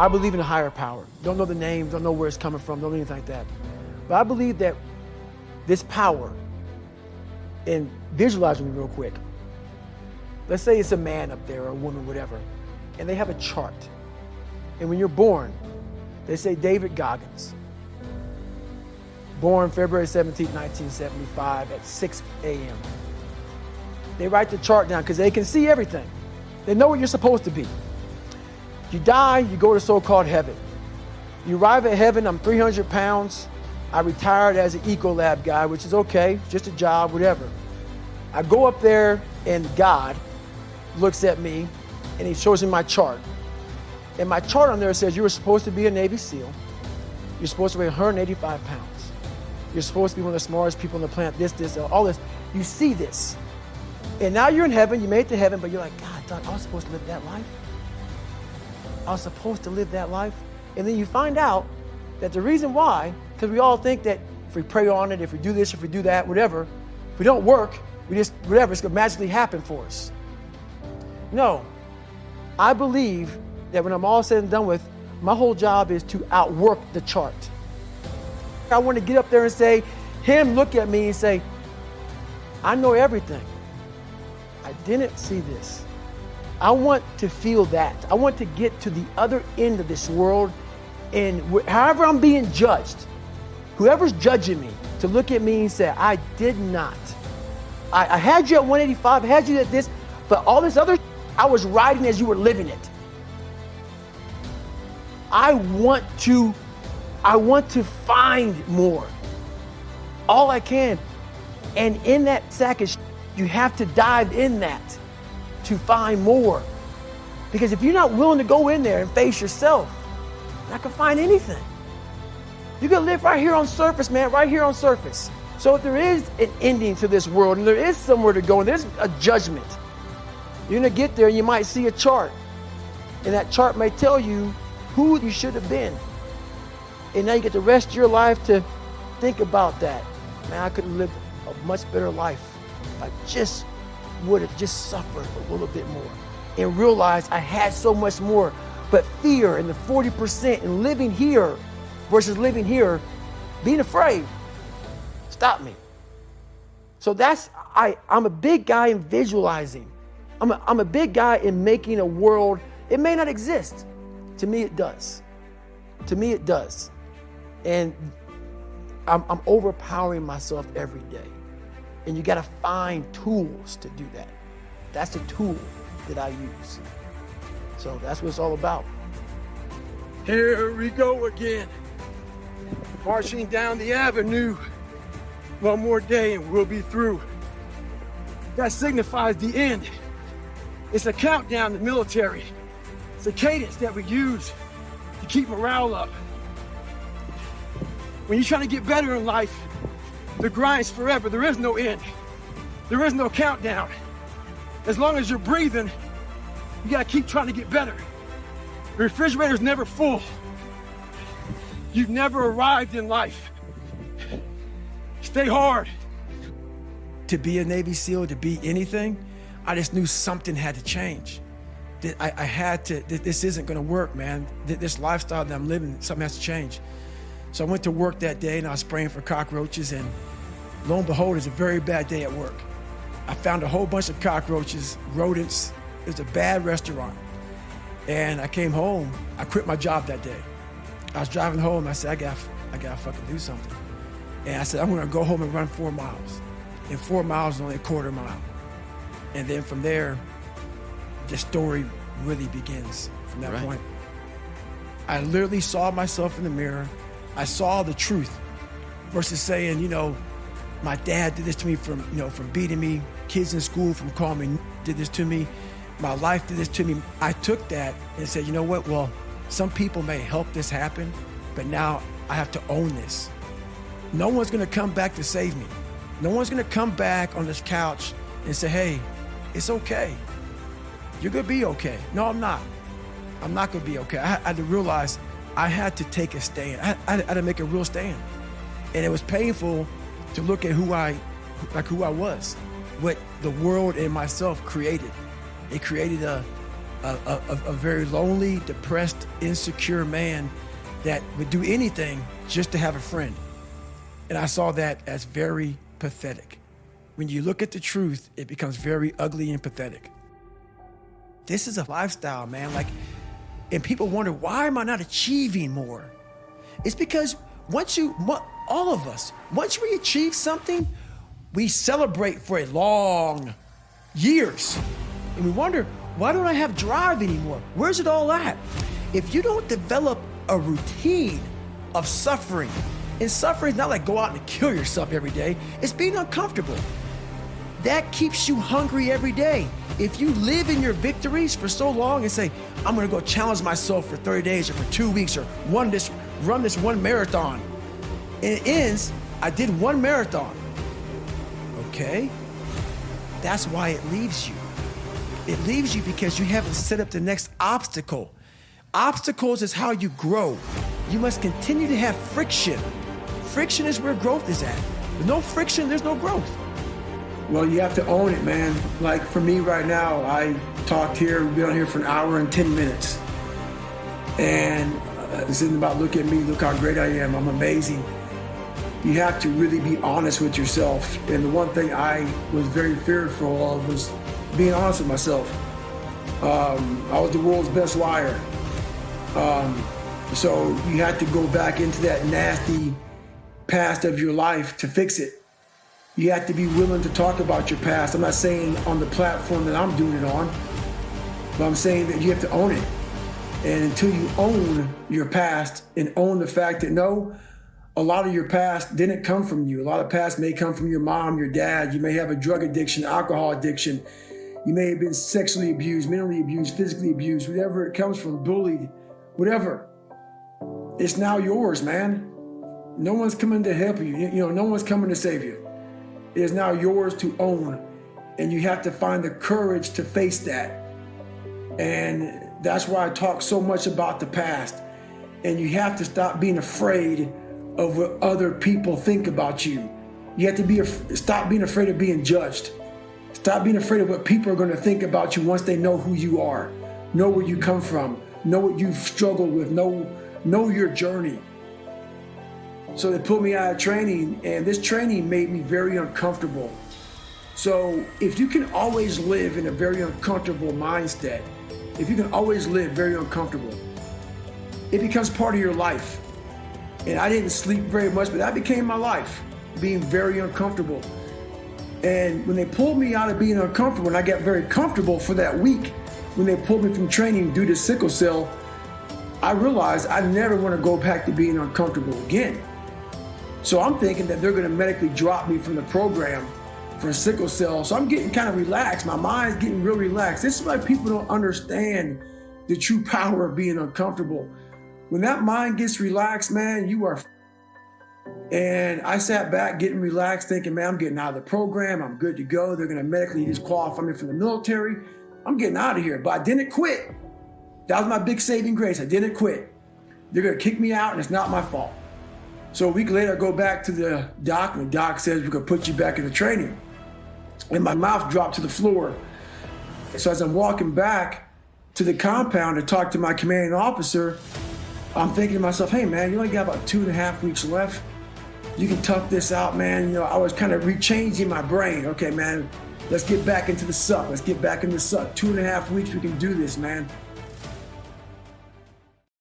I believe in a higher power. Don't know the name, don't know where it's coming from, don't know anything like that. But I believe that this power, and visualize with me real quick. Let's say it's a man up there or a woman, whatever, and they have a chart. And when you're born, they say David Goggins, born February 17, 1975 at 6 a.m. They write the chart down because they can see everything. They know what you're supposed to be. You die, you go to so-called heaven. You arrive at heaven, I'm 300 pounds. I retired as an Ecolab guy, which is okay, just a job, whatever. I go up there and God looks at me and he shows me my chart. And my chart on there says you were supposed to be a Navy SEAL. You're supposed to weigh 185 pounds. You're supposed to be one of the smartest people on the planet, this, all this. You see this. And now you're in heaven, you made it to heaven, but you're like, God, I was supposed to live that life. I was supposed to live that life. And then you find out that the reason why, because we all think that if we pray on it, if we do this, if we do that, whatever, if we don't work, we just, whatever, it's gonna magically happen for us. No, I believe that when I'm all said and done with, my whole job is to outwork the chart. I want to get up there and say, him look at me and say, I know everything. I didn't see this. I want to feel that. I want to get to the other end of this world, and however I'm being judged, whoever's judging me, to look at me and say, I did not. I had you at 185, I had you at this, but all this other I was riding as you were living it. I want to find more. All I can. And in that sack of you have to dive in that to find more. Because if you're not willing to go in there and face yourself, you're not gonna find anything. You're gonna live right here on surface, man, right here on surface. So if there is an ending to this world and there is somewhere to go and there's a judgment, you're gonna get there and you might see a chart. And that chart may tell you who you should have been. And now you get the rest of your life to think about that. Man, I could have lived a much better life if I just would have just suffered a little bit more and realized I had so much more. But fear and the 40% and living here versus living here, being afraid, stopped me. So I'm a big guy in visualizing. I'm a big guy in making a world, it may not exist. To me, it does. To me, it does. And I'm overpowering myself every day. And you gotta find tools to do that. That's the tool that I use. So that's what it's all about. Here we go again. Marching down the avenue. One more day and we'll be through. That signifies the end. It's a countdown to military. It's a cadence that we use to keep morale up. When you're trying to get better in life, the grind's forever. There is no end. There is no countdown. As long as you're breathing, you gotta keep trying to get better. The refrigerator's never full. You've never arrived in life. Stay hard. To be a Navy SEAL, to be anything, I just knew something had to change. That I had to, this isn't gonna work, man. This lifestyle that I'm living, something has to change. So I went to work that day and I was spraying for cockroaches, and lo and behold, it's a very bad day at work. I found a whole bunch of cockroaches, rodents. It was a bad restaurant. And I came home, I quit my job that day. I was driving home, I said, I gotta fucking do something. And I said, I'm gonna go home and run 4 miles. And 4 miles is only a quarter mile. And then from there, the story really begins from that point. I literally saw myself in the mirror. I saw the truth versus saying, you know, my dad did this to me from beating me, kids in school from calling me, did this to me, my life did this to me. I took that and said, you know what, well, some people may help this happen, but now I have to own this. No one's gonna come back to save me. No one's gonna come back on this couch and say, hey, it's okay. You're gonna be okay. No, I'm not. I'm not gonna be okay. I had to realize I had to take a stand. I had to make a real stand. And it was painful to look at who I was, what the world and myself created. It created a a very lonely, depressed, insecure man that would do anything just to have a friend. And I saw that as very pathetic. When you look at the truth, it becomes very ugly and pathetic. This is a lifestyle, man. And people wonder, why am I not achieving more? It's because all of us, once we achieve something, we celebrate for a long years. And we wonder, why don't I have drive anymore? Where's it all at? If you don't develop a routine of suffering, and suffering is not like go out and kill yourself every day, it's being uncomfortable. That keeps you hungry every day. If you live in your victories for so long and say, I'm gonna go challenge myself for 30 days or for 2 weeks or run this one marathon. And it ends, I did one marathon. Okay? That's why it leaves you. It leaves you because you haven't set up the next obstacle. Obstacles is how you grow. You must continue to have friction. Friction is where growth is at. With no friction, there's no growth. Well, you have to own it, man. Like for me right now, I talked here, we've been on here for an hour and 10 minutes. And this isn't about look at me, look how great I am, I'm amazing. You have to really be honest with yourself. And the one thing I was very fearful of was being honest with myself. I was the world's best liar. So you have to go back into that nasty past of your life to fix it. You have to be willing to talk about your past. I'm not saying on the platform that I'm doing it on, but I'm saying that you have to own it. And until you own your past and own the fact that no, a lot of your past didn't come from you. A lot of past may come from your mom, your dad. You may have a drug addiction, alcohol addiction. You may have been sexually abused, mentally abused, physically abused, whatever it comes from, bullied, whatever. It's now yours, man. No one's coming to help you. No one's coming to save you. It is now yours to own. And you have to find the courage to face that. And that's why I talk so much about the past. And you have to stop being afraid of what other people think about you. You have to stop being afraid of being judged. Stop being afraid of what people are going to think about you once they know who you are, know where you come from, know what you've struggled with, know your journey. So they put me out of training, and this training made me very uncomfortable. So if you can always live in a very uncomfortable mindset, if you can always live very uncomfortable, it becomes part of your life. And I didn't sleep very much, but that became my life, being very uncomfortable. And when they pulled me out of being uncomfortable, and I got very comfortable for that week, when they pulled me from training due to sickle cell, I realized I never want to go back to being uncomfortable again. So I'm thinking that they're going to medically drop me from the program for sickle cell. So I'm getting kind of relaxed. My mind's getting real relaxed. This is why people don't understand the true power of being uncomfortable. When that mind gets relaxed, man, you are. And I sat back getting relaxed thinking, man, I'm getting out of the program. I'm good to go. They're going to medically disqualify me from the military. I'm getting out of here. But I didn't quit. That was my big saving grace. I didn't quit. They're going to kick me out, and it's not my fault. So a week later, I go back to the doc, and the doc says, we're going to put you back in the training. And my mouth dropped to the floor. So as I'm walking back to the compound to talk to my commanding officer, I'm thinking to myself, hey, man, you only got about 2.5 weeks left. You can tough this out, man. I was kind of rechanging my brain. Okay, man, let's get back into the suck. Let's get back into the suck. 2.5 weeks, we can do this, man.